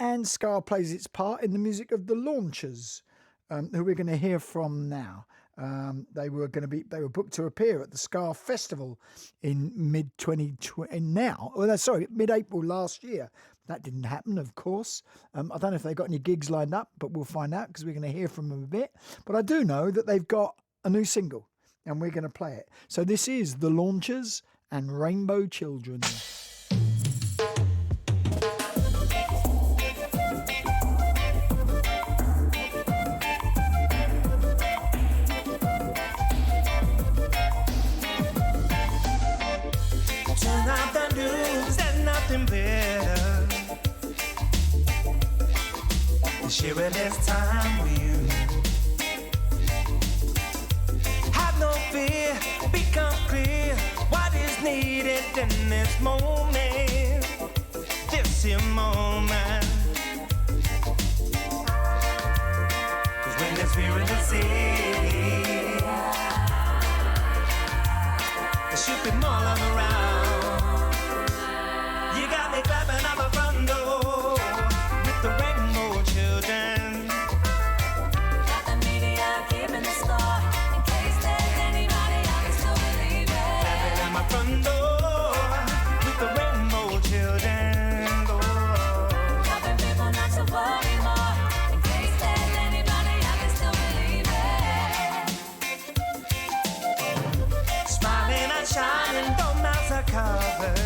and ska plays its part in the music of the Launchers, who we're going to hear from now. They were booked to appear at the Ska Festival in mid-April last year. That didn't happen, of course. I don't know if they've got any gigs lined up, but we'll find out because we're going to hear from them a bit. But I do know that they've got a new single and we're going to play it. So this is The Launchers and Rainbow Children. Sharing this time with you. Have no fear, become clear what is needed in this moment. This here moment. Cause when there's fear in the city, there should be more love around. You got me clapping on my front door with the rainbow children. Got the media keeping the score in case there's anybody I can still believe it. Clapping at my front door with the rainbow children. Oh. Helping people not to worry more in case there's anybody I can still believe it. Smiling and shining, though mouths are covered.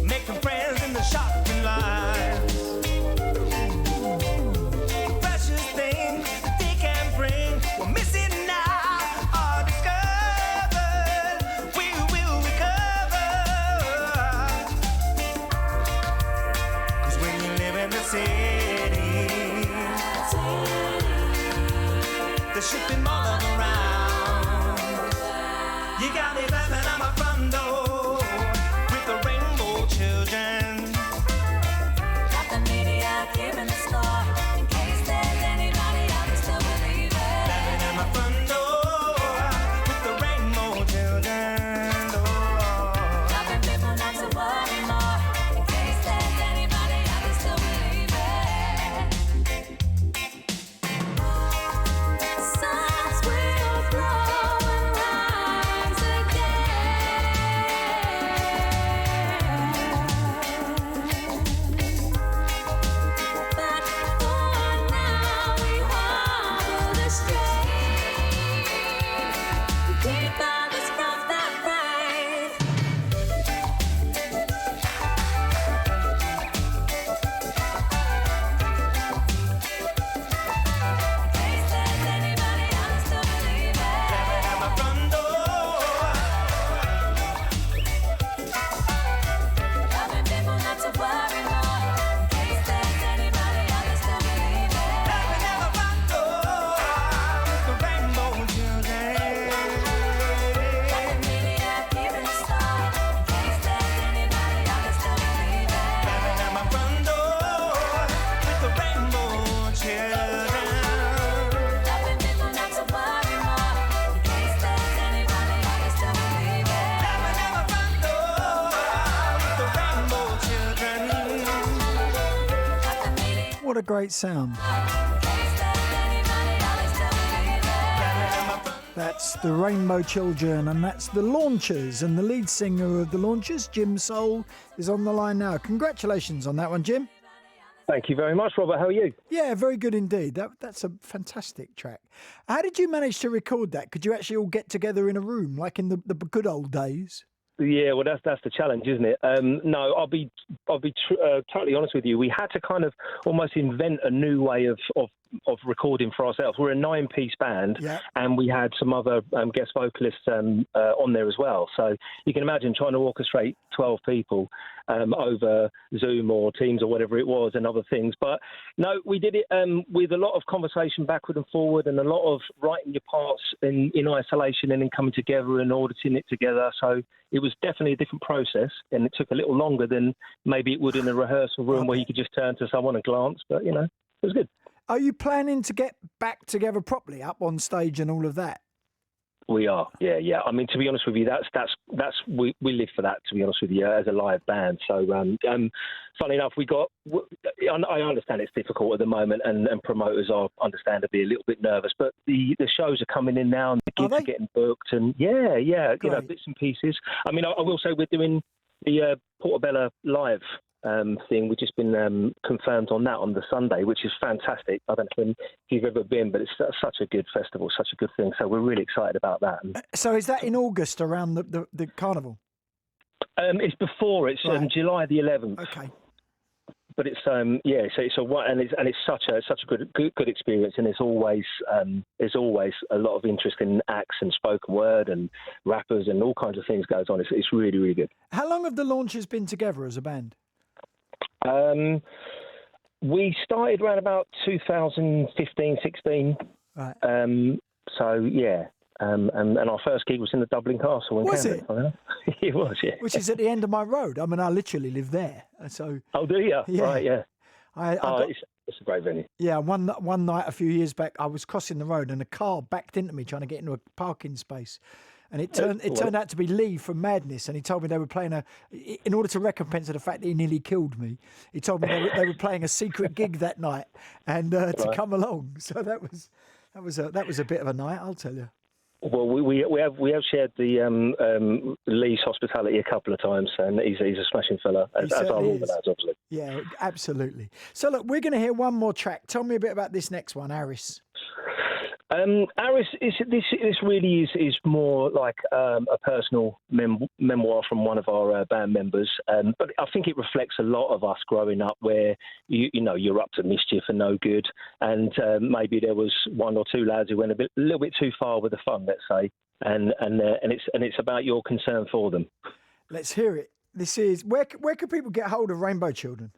Making friends in the shopping lines. Precious things that they can bring, we're missing now, are discovered. We will recover. Cause when you live in the city, there should be more love around. You got me clapping on my front door with the rainbow children. Got the media keeping the score in case there's anybody I can still believe it. Clapping at my front door with the rainbow children. Oh. Helping people not to worry more in case there's anybody I can still believe it. Suns will glow and rise again. But for now we harbor the strain. Keep others from that rain. In case there's anybody I can still believe Clapping it. at my front door. Helping people not to worry more in case there's anybody I can still believe it. Clapping at my front door with the rainbow children. Got the media keeping the score in case there's anybody I can still believe it. Clapping at my front door with the rainbow children. Helping people not to worry more in case there's anybody I can still believe it. Clapping at my front door with the rainbow children. Got the media What a great sound. in case there's anybody I can still believe it. Clapping at my front That's the Rainbow Children, and that's the Launchers. And the lead singer of the Launchers, Jim Soul, is on the line now. Congratulations on that one, Jim. Thank you very much, Robert. How are you? Yeah, very good indeed. That's a fantastic track. How did you manage to record that? Could you actually all get together in a room like in the good old days? Yeah, well, that's the challenge, isn't it? No, I'll be totally honest with you. We had to kind of almost invent a new way of recording for ourselves. We're a 9-piece band, Yeah. and we had some other guest vocalists on there as well. So you can imagine trying to orchestrate 12 people over Zoom or Teams or whatever it was and other things. But no, we did it with a lot of conversation backward and forward and a lot of writing your parts in isolation and then coming together and auditing it together. So it was definitely a different process, and it took a little longer than maybe it would in a rehearsal room where you could just turn to someone and glance. But, it was good. Are you planning to get back together properly up on stage and all of that? We are, yeah. I mean, to be honest with you, we live for that. To be honest with you, as a live band. So, funny enough, I understand it's difficult at the moment, and promoters are understandably a little bit nervous. But the shows are coming in now, and the gigs are getting booked, and yeah, bits and pieces. I mean, I will say we're doing the Portobello live thing. We've just been confirmed on that on the Sunday, which is fantastic. I don't know if you've ever been, but it's such a good festival, such a good thing. So we're really excited about that. So is that in August around the carnival? It's before. It's Right. July the 11th. Okay. But it's So it's such a good experience, and there's always a lot of interest in acts and spoken word and rappers and all kinds of things goes on. It's really, really good. How long have the Launchers been together as a band? We started around about 2015, 16. Right. So yeah. And our first gig was in the Dublin Castle in Was Camden. It was, yeah. Which is at the end of my road. I mean, I literally live there. So. Oh, do you? Yeah. Right, yeah. It's a great venue. Yeah, one night a few years back, I was crossing the road and a car backed into me trying to get into a parking space. And it turned out to be Lee from Madness, and he told me they were playing in order to recompense the fact that he nearly killed me, he told me they were playing a secret gig that night and to come along. So that was a bit of a night, I'll tell you. Well, we have shared the Lee's hospitality a couple of times, and he's a smashing fella, as are all the lads, obviously. Yeah, absolutely. So look, we're going to hear one more track. Tell me a bit about this next one, Aris. Aris, this really is more like a personal memoir from one of our band members, but I think it reflects a lot of us growing up, where you're up to mischief and no good, and maybe there was one or two lads who went a little bit too far with the fun, let's say, and it's about your concern for them. Let's hear it. This is where can people get hold of Rainbow Children?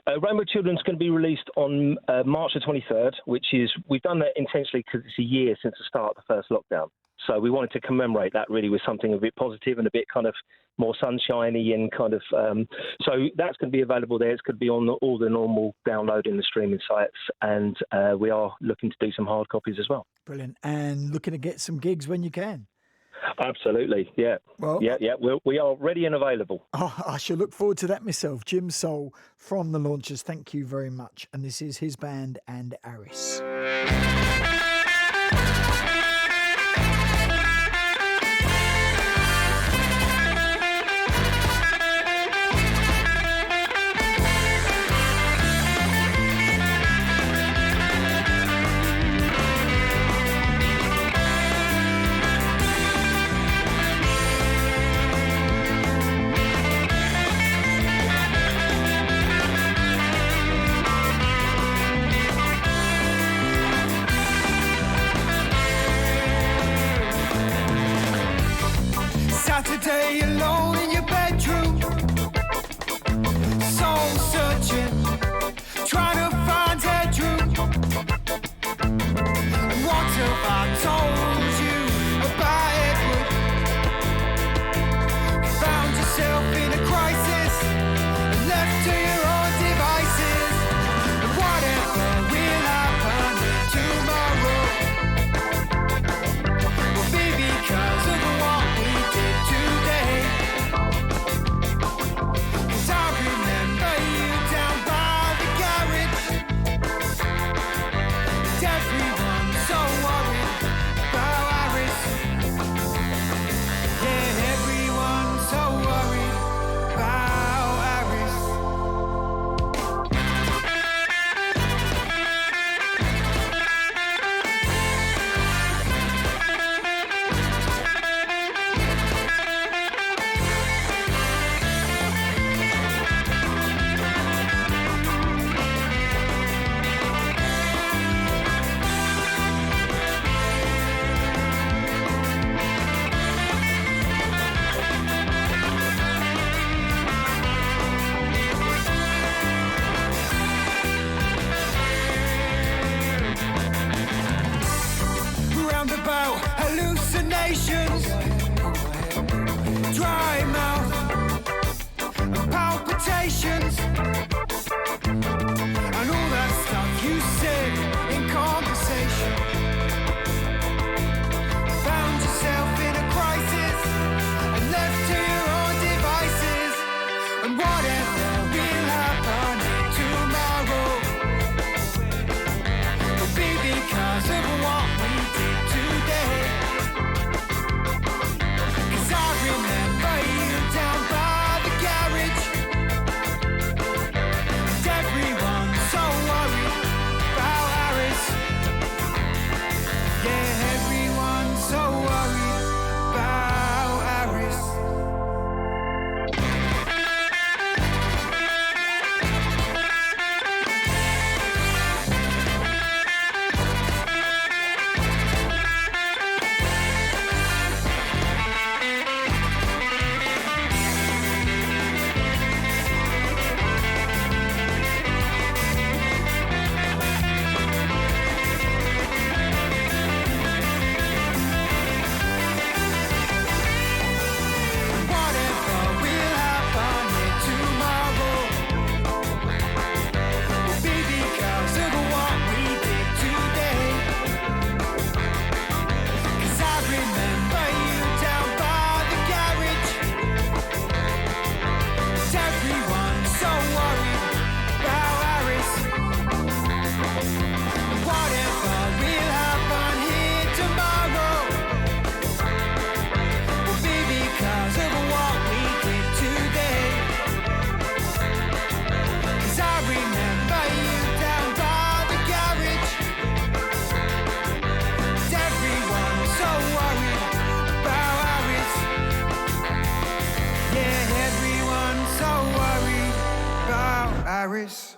Rainbow Children's going to be released on March the 23rd, which is, we've done that intentionally because it's a year since the start of the first lockdown. So we wanted to commemorate that really with something a bit positive and a bit kind of more sunshiny and kind of, so that's going to be available there. It's going to be on all the normal downloading and streaming sites, and we are looking to do some hard copies as well. Brilliant. And looking to get some gigs when you can. Absolutely, yeah. Well, we are ready and available. Oh, I shall look forward to that myself. Jim Soul from the Launchers, thank you very much. And this is his band and Aris. Saturday alone in your bedroom, soul searching, trying to find headroom. What have I told you about Edward? Found yourself in a crisis, left to your own devices. Whatever will happen tomorrow will be because of what we did today. 'Cause I remember you down by the garage, and everyone's so worried about Aris. Yeah, everyone's so worried about Aris. Roundabout hallucinations, dry mouth, and palpitations, and all that stuff you said in conversation. Found Paris,